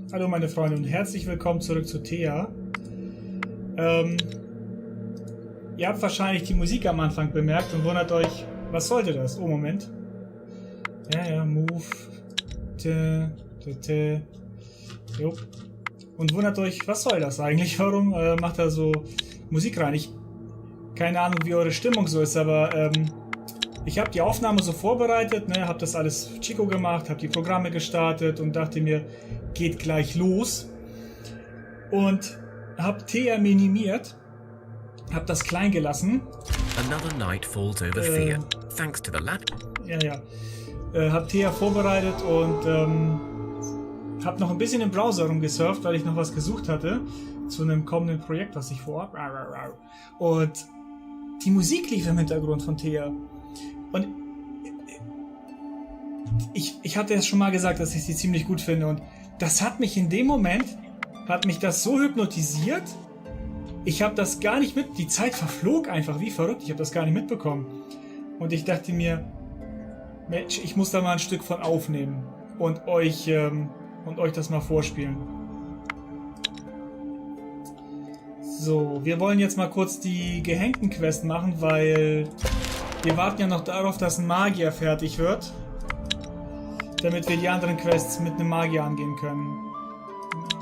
Hallo meine Freunde und herzlich willkommen zurück zu Thea. Ihr habt wahrscheinlich die Musik am Anfang bemerkt und wundert euch, was sollte das? Oh, Moment. Ja, move. Jo. Und wundert euch, was soll das eigentlich? Warum macht er so Musik rein? Keine Ahnung, wie eure Stimmung so ist, aber ich habe die Aufnahme so vorbereitet, ne, habe das alles Chico gemacht, habe die Programme gestartet und dachte mir, geht gleich los. Und habe Thea minimiert, habe das klein gelassen. Another night falls over fear, thanks to the lap. Ja. Habe Thea vorbereitet und habe noch ein bisschen im Browser rumgesurft, weil ich noch was gesucht hatte zu einem kommenden Projekt, was ich vorhabe. Und die Musik lief im Hintergrund von Thea. Und ich hatte es schon mal gesagt, dass ich sie ziemlich gut finde. Und das hat mich in dem Moment, das so hypnotisiert. Ich habe das gar nicht mit... Die Zeit verflog einfach wie verrückt. Ich habe das gar nicht mitbekommen. Und ich dachte mir, Mensch, ich muss da mal ein Stück von aufnehmen. Und euch das mal vorspielen. So, wir wollen jetzt mal kurz die Gehängten-Quest machen, weil... Wir warten ja noch darauf, dass ein Magier fertig wird, damit wir die anderen Quests mit einem Magier angehen können.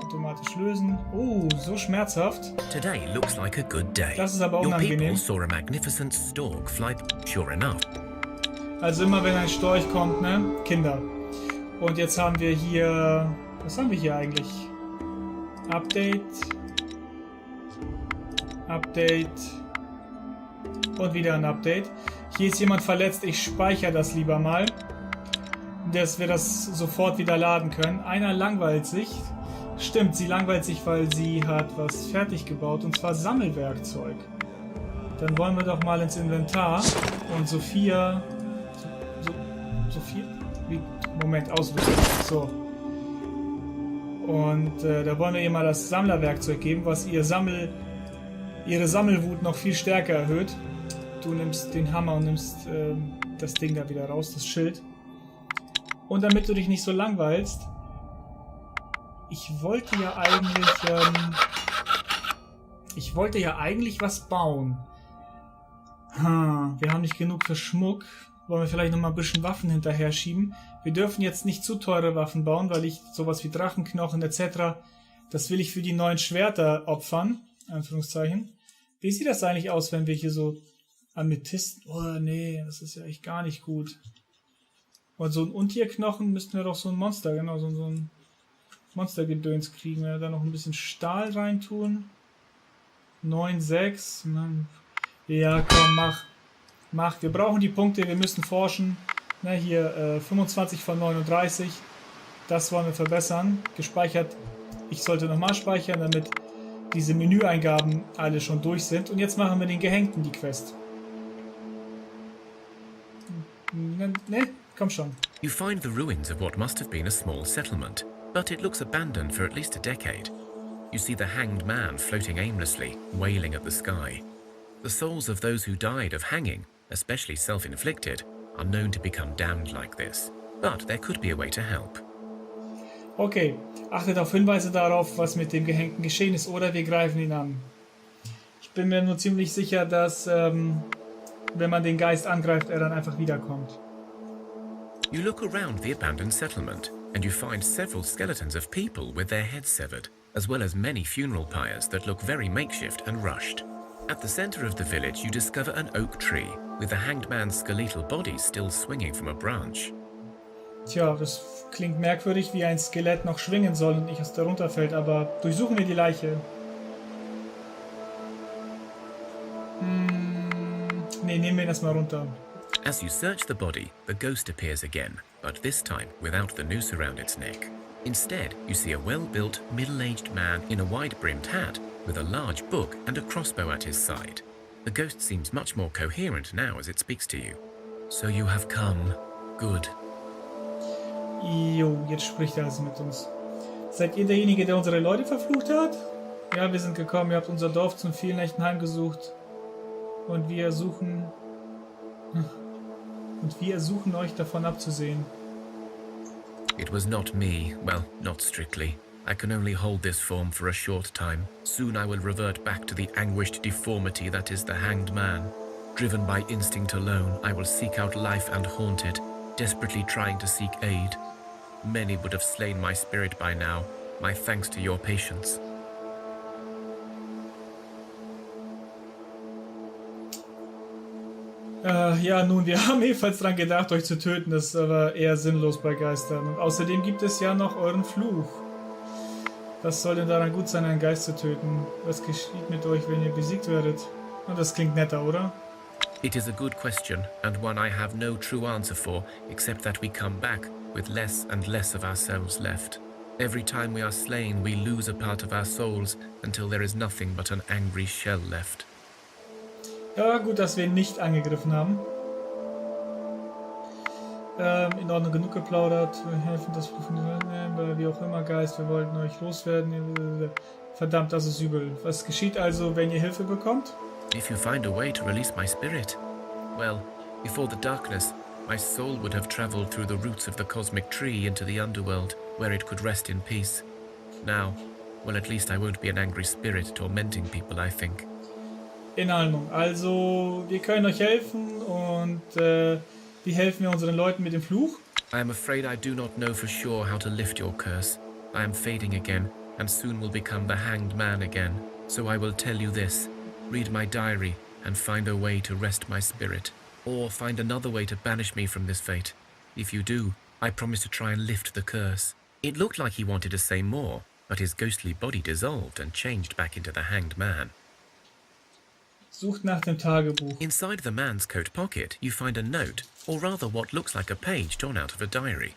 Automatisch lösen. Oh, so schmerzhaft. Today looks like a good day. Das ist aber Your unangenehm. people saw a magnificent stork fly. Sure enough. Also immer wenn ein Storch kommt, ne? Kinder. Und jetzt haben wir hier... Was haben wir hier eigentlich? Update. Und wieder ein Update. Hier ist jemand verletzt, ich speichere das lieber mal, dass wir das sofort wieder laden können. Einer langweilt sich. Stimmt, sie langweilt sich, weil sie hat was fertig gebaut, und zwar Sammelwerkzeug. Dann wollen wir doch mal ins Inventar und Sophia... Sophia? Moment, Ausrüstung. So. Und da wollen wir ihr mal das Sammlerwerkzeug geben, was ihre Sammelwut noch viel stärker erhöht. Du nimmst den Hammer und nimmst das Ding da wieder raus, das Schild. Und damit du dich nicht so langweilst, ich wollte ja eigentlich was bauen. Wir haben nicht genug für Schmuck. Wollen wir vielleicht noch mal ein bisschen Waffen hinterher schieben. Wir dürfen jetzt nicht zu teure Waffen bauen, weil ich sowas wie Drachenknochen etc., das will ich für die neuen Schwerter opfern. Anführungszeichen. Wie sieht das eigentlich aus, wenn wir hier so Amethysten... Oh nee, das ist ja echt gar nicht gut. Und so ein Untierknochen müssten wir doch so ein Monster, genau, so ein Monstergedöns kriegen. Wenn wir da noch ein bisschen Stahl reintun. 9,6. Mann. Ja, komm, mach. Wir brauchen die Punkte, wir müssen forschen. Na, hier 25 von 39. Das wollen wir verbessern. Gespeichert. Ich sollte nochmal speichern, damit diese Menüeingaben alle schon durch sind. Und jetzt machen wir den Gehängten die Quest. Ne, komm schon. You find the ruins of what must have been a small settlement, but it looks abandoned for at least a decade. You see the hanged man floating aimlessly, wailing at the sky. The souls of those who died of hanging, especially self-inflicted, are known to become damned like this. But there could be a way to help. Okay, achtet auf Hinweise darauf, was mit dem Gehängten geschehen ist, oder wir greifen ihn an. Ich bin mir nur ziemlich sicher, dass, wenn man den Geist angreift, er dann einfach wiederkommt. You look around the abandoned settlement, and you find several skeletons of people with their heads severed, as well as many funeral pyres that look very makeshift and rushed. At the center of the village, you discover an oak tree, with the hanged man's skeletal body still swinging from a branch. Tja, das klingt merkwürdig, wie ein Skelett noch schwingen soll und nicht erst darunter fällt, aber durchsuchen wir die Leiche. Ne, nehmen wir ihn erstmal runter. As you search the body, the ghost appears again, but this time without the noose around its neck. Instead, you see a well-built, middle-aged man in a wide-brimmed hat with a large book and a crossbow at his side. The ghost seems much more coherent now as it speaks to you. So you have come. Good. Jo, jetzt spricht er also mit uns. Seid ihr derjenige, der unsere Leute verflucht hat? Ja, wir sind gekommen. Ihr habt unser Dorf zum vielen Nächten heimgesucht. Und wir ersuchen euch davon abzusehen. It was not me, well, not strictly. I can only hold this form for a short time. Soon I will revert back to the anguished deformity that is the hanged man. Driven by instinct alone, I will seek out life and haunt it, desperately trying to seek aid. Many would have slain my spirit by now. My thanks to your patience. Ja, nun, wir haben ebenfalls dran gedacht, euch zu töten. Das ist aber eher sinnlos bei Geistern. Und außerdem gibt es ja noch euren Fluch. Was soll denn daran gut sein, einen Geist zu töten? Was geschieht mit euch, wenn ihr besiegt werdet? Und das klingt netter, oder? It is a good question, and one I have no true answer for, except that we come back with less and less of ourselves left. Every time we are slain, we lose a part of our souls until there is nothing but an angry shell left. Ja, gut, dass wir ihn nicht angegriffen haben. In Ordnung, genug geplaudert. Wir helfen, das wie auch immer, Geist, wir wollten euch loswerden. Verdammt, das ist übel. Was geschieht also, wenn ihr Hilfe bekommt? If you find a way to release my spirit, well, before the darkness, my soul would have traveled through the roots of the cosmic tree into the underworld, where it could rest in peace. Now, well, at least I won't be an angry spirit tormenting people, I think. In Ordnung. Also, wir können euch helfen und wie helfen wir unseren Leuten mit dem Fluch? I am afraid I do not know for sure how to lift your curse. I am fading again, and soon will become the hanged man again. So I will tell you this. Read my diary and find a way to rest my spirit. Or find another way to banish me from this fate. If you do, I promise to try and lift the curse. It looked like he wanted to say more, but his ghostly body dissolved and changed back into the hanged man. Sucht nach dem Tagebuch. Inside the man's coat pocket, you find a note, or rather what looks like a page torn out of a diary.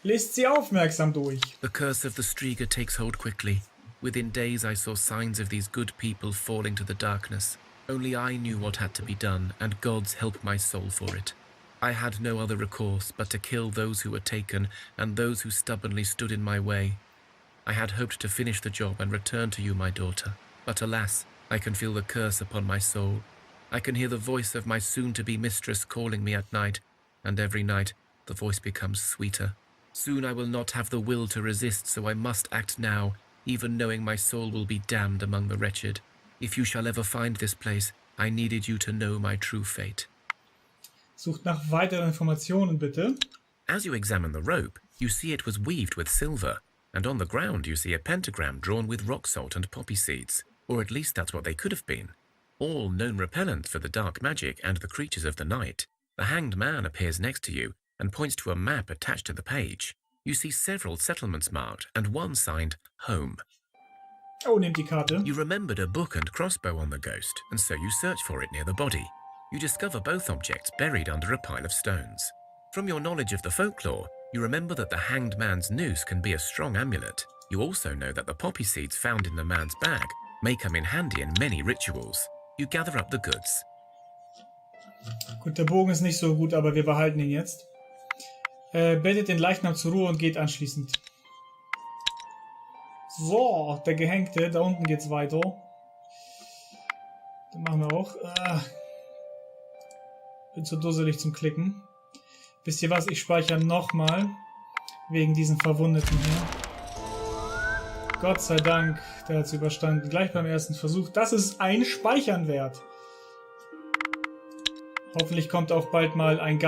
Lest sie aufmerksam durch. The curse of the Striga takes hold quickly. Within days I saw signs of these good people falling to the darkness. Only I knew what had to be done, and gods helped my soul for it. I had no other recourse but to kill those who were taken and those who stubbornly stood in my way. I had hoped to finish the job and return to you, my daughter, but alas, I can feel the curse upon my soul. I can hear the voice of my soon-to-be mistress calling me at night, and every night the voice becomes sweeter. Soon I will not have the will to resist, so I must act now, even knowing my soul will be damned among the wretched. If you shall ever find this place, I needed you to know my true fate. Sucht nach weiteren Informationen, bitte. As you examine the rope, you see it was weaved with silver, and on the ground you see a pentagram drawn with rock salt and poppy seeds. Or at least that's what they could have been. All known repellent for the dark magic and the creatures of the night. The hanged man appears next to you and points to a map attached to the page. You see several settlements marked and one signed Home. Oh, nehmt die Karte. You remembered a book and crossbow on the ghost, and so you search for it near the body. You discover both objects buried under a pile of stones. From your knowledge of the folklore, you remember that the hanged man's noose can be a strong amulet. You also know that the poppy seeds found in the man's bag may come in handy in many rituals. You gather up the goods. Gut, der Bogen ist nicht so gut, aber wir behalten ihn jetzt. Bettet den Leichnam zur Ruhe und geht anschließend. So, der Gehängte, da unten geht's weiter. Den machen wir auch. Bin zu dusselig zum Klicken. Wisst ihr was, ich speichere nochmal. Wegen diesen Verwundeten hier. Gott sei Dank, der hat es überstanden. Gleich beim ersten Versuch. Das ist ein Speichern wert. Hoffentlich kommt auch bald mal ein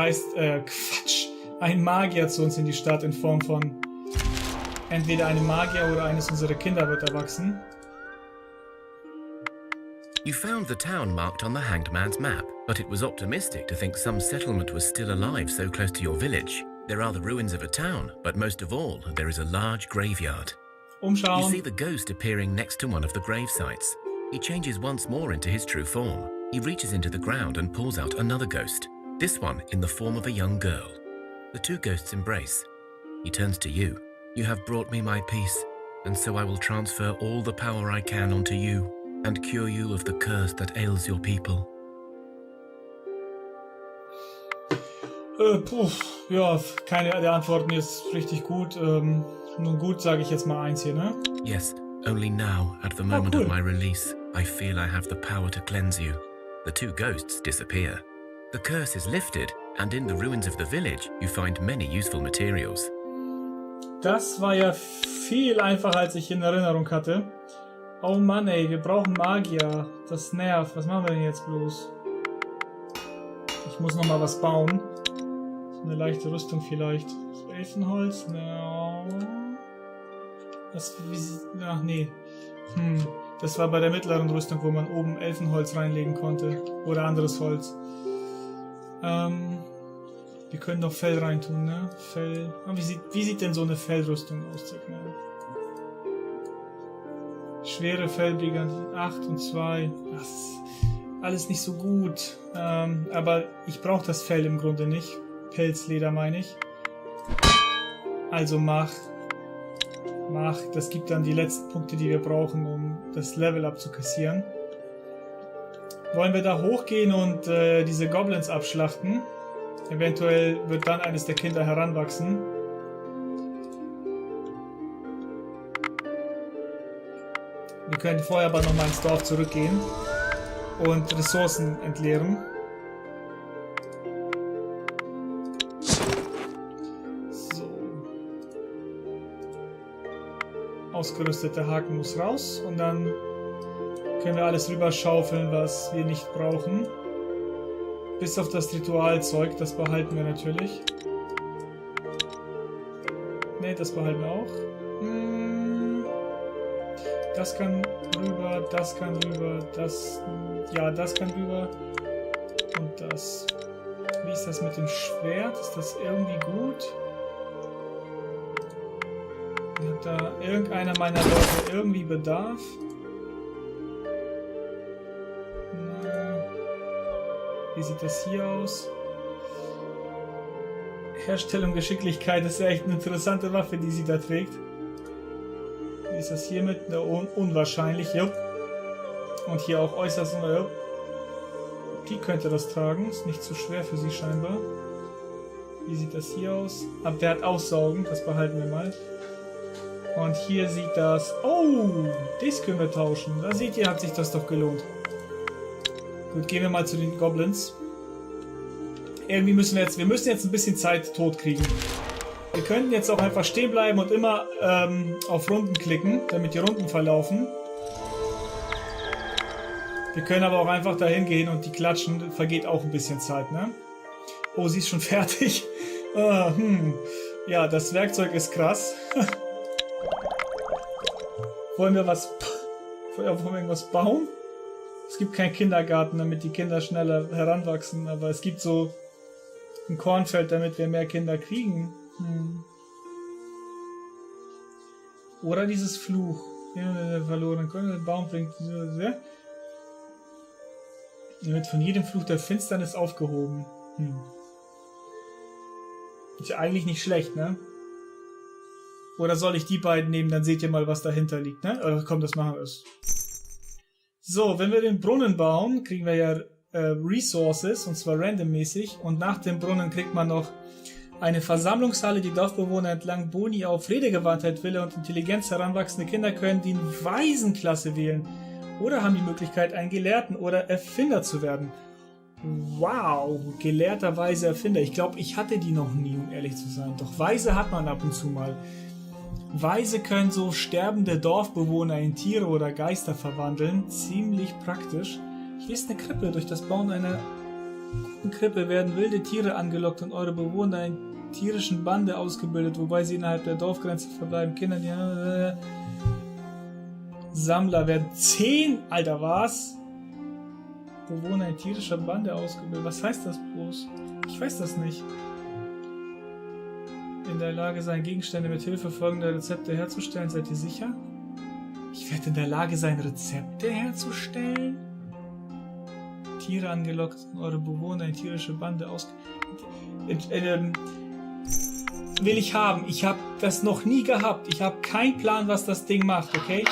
ein Magier zu uns in die Stadt in Form von entweder einem Magier oder eines unserer Kinder wird erwachsen. You found the town marked on the hanged man's map, but it was optimistic to think some settlement was still alive so close to your village. There are the ruins of a town, but most of all, there is a large graveyard. Umschauen. You see the ghost appearing next to one of the grave sites. He changes once more into his true form. He reaches into the ground and pulls out another ghost, this one in the form of a young girl. The two ghosts embrace. He turns to you. You have brought me my peace, and so I will transfer all the power I can onto you and cure you of the curse that ails your people. Ja, keine der Antworten ist richtig gut. Nun gut, sage ich jetzt mal eins hier, ne? Yes, only now, at the moment cool. of my release, I feel I have the power to cleanse you. The two ghosts disappear. The curse is lifted, and in the ruins of the village, you find many useful materials. Das war ja viel einfacher, als ich in Erinnerung hatte. Oh Mann, ey, wir brauchen Magier. Das nervt. Was machen wir denn jetzt bloß? Ich muss nochmal was bauen. So eine leichte Rüstung vielleicht. Das Elfenholz? No. Das, ach nee. Das war bei der mittleren Rüstung, wo man oben Elfenholz reinlegen konnte. Oder anderes Holz. Wir können noch Fell reintun, ne? Fell. Oh, wie sieht denn so eine Fellrüstung aus? Sag mal. Schwere Fellbrigand 8 und 2. Das ist alles nicht so gut. Aber ich brauche das Fell im Grunde nicht. Pelzleder meine ich. Also mach. Das gibt dann die letzten Punkte, die wir brauchen, um das Level abzukassieren. Wollen wir da hochgehen und diese Goblins abschlachten? Eventuell wird dann eines der Kinder heranwachsen. Wir können vorher aber nochmal ins Dorf zurückgehen und Ressourcen entleeren. So. Ausgerüsteter Haken muss raus und dann können wir alles rüberschaufeln, was wir nicht brauchen. Bis auf das Ritualzeug, das behalten wir natürlich. Ne, das behalten wir auch. Das kann rüber, das kann rüber, das... Ja, das kann rüber. Und das... Wie ist das mit dem Schwert? Ist das irgendwie gut? Hat da irgendeiner meiner Leute irgendwie Bedarf? Wie sieht das hier aus? Herstellung Geschicklichkeit ist ja echt eine interessante Waffe, die sie da trägt. Wie ist das hier mit? Unwahrscheinlich, jupp. Und hier auch äußerst, jupp. Die könnte das tragen, ist nicht zu schwer für sie scheinbar. Wie sieht das hier aus? Aber der hat Aussaugen, das behalten wir mal. Und hier sieht das... Oh, das können wir tauschen. Da seht ihr, hat sich das doch gelohnt. Gut, gehen wir mal zu den Goblins. Irgendwie müssen wir müssen jetzt ein bisschen Zeit tot kriegen. Wir könnten jetzt auch einfach stehen bleiben und immer auf Runden klicken, damit die Runden verlaufen. Wir können aber auch einfach dahin gehen und die klatschen, vergeht auch ein bisschen Zeit, ne? Oh, sie ist schon fertig. Ja, das Werkzeug ist krass. Wollen wir irgendwas bauen? Es gibt keinen Kindergarten, damit die Kinder schneller heranwachsen, aber es gibt so ein Kornfeld, damit wir mehr Kinder kriegen. Oder dieses Fluch. Ja, verloren. Der Baum bringt... Wird von jedem Fluch der Finsternis aufgehoben. Ist ja eigentlich nicht schlecht, ne? Oder soll ich die beiden nehmen, dann seht ihr mal, was dahinter liegt, ne? Oder komm, das machen wir es. So, wenn wir den Brunnen bauen, kriegen wir ja Resources, und zwar randommäßig. Und nach dem Brunnen kriegt man noch eine Versammlungshalle, die Dorfbewohner entlang Boni auf Redegewandtheit, Wille und Intelligenz heranwachsende Kinder können die Waisenklasse wählen. Oder haben die Möglichkeit, einen Gelehrten oder Erfinder zu werden. Wow, gelehrter Weise Erfinder. Ich glaube, ich hatte die noch nie, um ehrlich zu sein. Doch Weise hat man ab und zu mal. Weise können so sterbende Dorfbewohner in Tiere oder Geister verwandeln. Ziemlich praktisch. Hier ist eine Krippe. Durch das Bauen einer guten Krippe werden wilde Tiere angelockt und eure Bewohner in tierischen Bande ausgebildet, wobei sie innerhalb der Dorfgrenze verbleiben. Kinder, die Sammler werden 10, Alter, was? Bewohner in tierischer Bande ausgebildet. Was heißt das bloß? Ich weiß das nicht. In der Lage sein, Gegenstände mit Hilfe folgender Rezepte herzustellen. Seid ihr sicher? Ich werde in der Lage sein, Rezepte herzustellen? Tiere angelockt, eure Bewohner in tierische Bande will ich haben. Ich habe das noch nie gehabt. Ich habe keinen Plan, was das Ding macht, okay?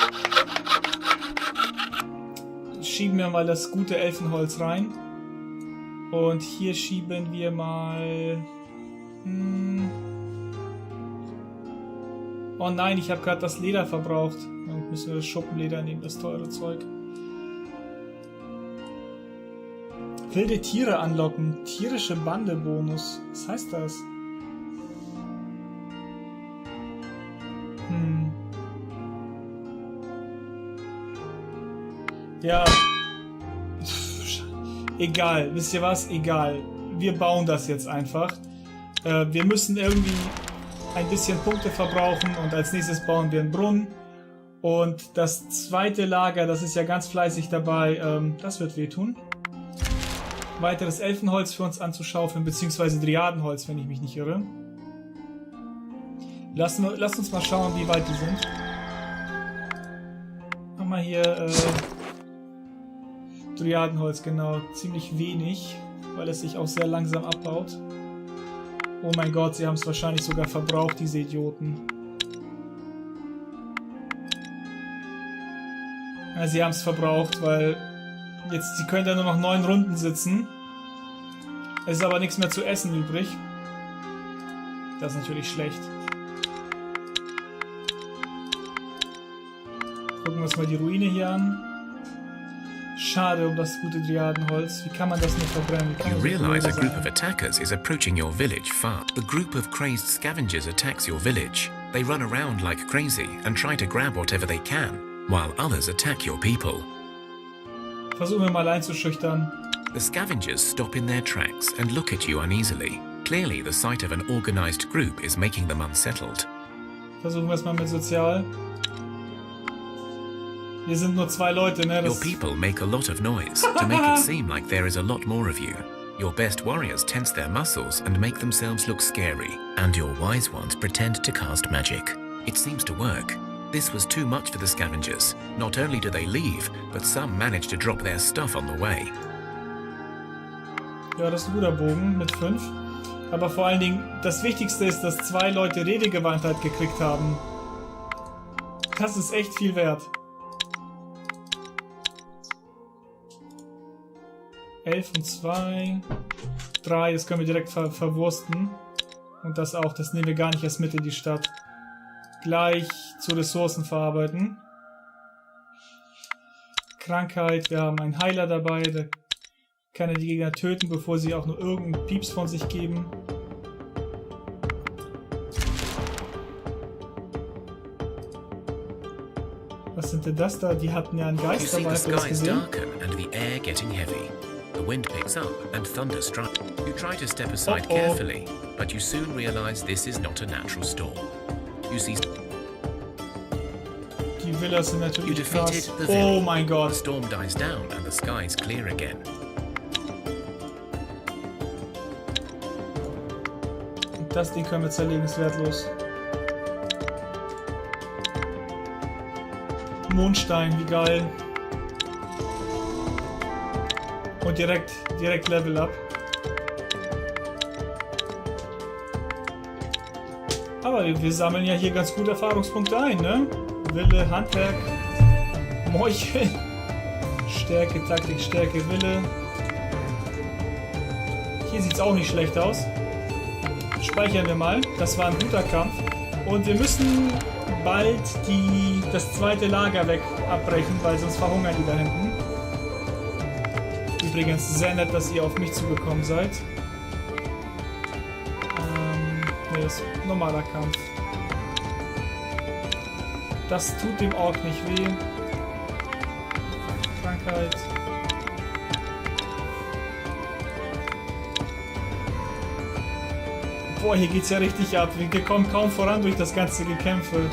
Schieben wir mal das gute Elfenholz rein. Und hier schieben wir mal... Oh nein, ich habe gerade das Leder verbraucht. Dann müssen wir das Schuppenleder nehmen, das teure Zeug. Wilde Tiere anlocken. Tierische Bande Bonus. Was heißt das? Ja. Egal. Wisst ihr was? Egal. Wir bauen das jetzt einfach. Wir müssen irgendwie ein bisschen Punkte verbrauchen und als nächstes bauen wir einen Brunnen. Und das zweite Lager, das ist ja ganz fleißig dabei, das wird wehtun. Weiteres Elfenholz für uns anzuschaufeln, beziehungsweise Dryadenholz, wenn ich mich nicht irre. Lasst uns mal schauen, wie weit die sind. Mach mal hier Dryadenholz, genau. Ziemlich wenig, weil es sich auch sehr langsam abbaut. Oh mein Gott, sie haben es wahrscheinlich sogar verbraucht, diese Idioten. Ja, sie haben es verbraucht, weil jetzt, sie können ja nur noch 9 Runden sitzen. Es ist aber nichts mehr zu essen übrig. Das ist natürlich schlecht. Gucken wir uns mal die Ruine hier an. Schade um das gute Dryadenholz. Wie kann man das nur verbrennen? You realize a group of attackers is approaching your village fast. The group of crazed scavengers attacks your village. They run around like crazy and try to grab whatever they can, while others attack your people. Versuchen wir mal einzuschüchtern. The scavengers stop in their tracks and look at you uneasily. Clearly, the sight of an organized group is making them unsettled. Versuchen wir es mal mit Sozial. Wir sind nur 2 Leute, ne? Your people make a lot of noise to make it seem like there is a lot more of you. Your best warriors tense their muscles and make themselves look scary, and your wise ones pretend to cast magic. It seems to work. This was too much for the scavengers. Not only do they leave, but some manage to drop their stuff on the way. Ja, das ist ein guter Bogen mit 5. Aber vor allen Dingen, das Wichtigste ist, dass 2 Leute Redegewandtheit gekriegt haben. Das ist echt viel wert. 11 und 2. 3, das können wir direkt verwursten. Und das auch, das nehmen wir gar nicht erst mit in die Stadt. Gleich zu Ressourcen verarbeiten. Krankheit, wir haben einen Heiler dabei, der kann er die Gegner töten, bevor sie auch nur irgendeinen Pieps von sich geben. Was sind denn das da? Die hatten ja einen Geist dabei, habt ihr das gesehen? The wind picks up and thunder strikes. You try to step aside carefully, but you soon realize this is not a natural storm. You see. Die Villas sind natürlich krass. Oh mein Gott. The storm dies down and the sky is clear again. Und das Ding können wir zerlegen, ist wertlos. Mondstein, wie geil. Und direkt Level up. Aber wir sammeln ja hier ganz gut Erfahrungspunkte ein, ne? Wille, Handwerk, Meuchel, Stärke, Taktik, Stärke, Wille. Hier sieht es auch nicht schlecht aus. Speichern wir mal. Das war ein guter Kampf. Und wir müssen bald das zweite Lager abbrechen, weil sonst verhungern die da hinten. Übrigens sehr nett, dass ihr auf mich zugekommen seid. Ne, das ist ein normaler Kampf. Das tut dem Ork nicht weh. Krankheit. Boah, hier geht's ja richtig ab. Wir kommen kaum voran durch das ganze Gekämpfe.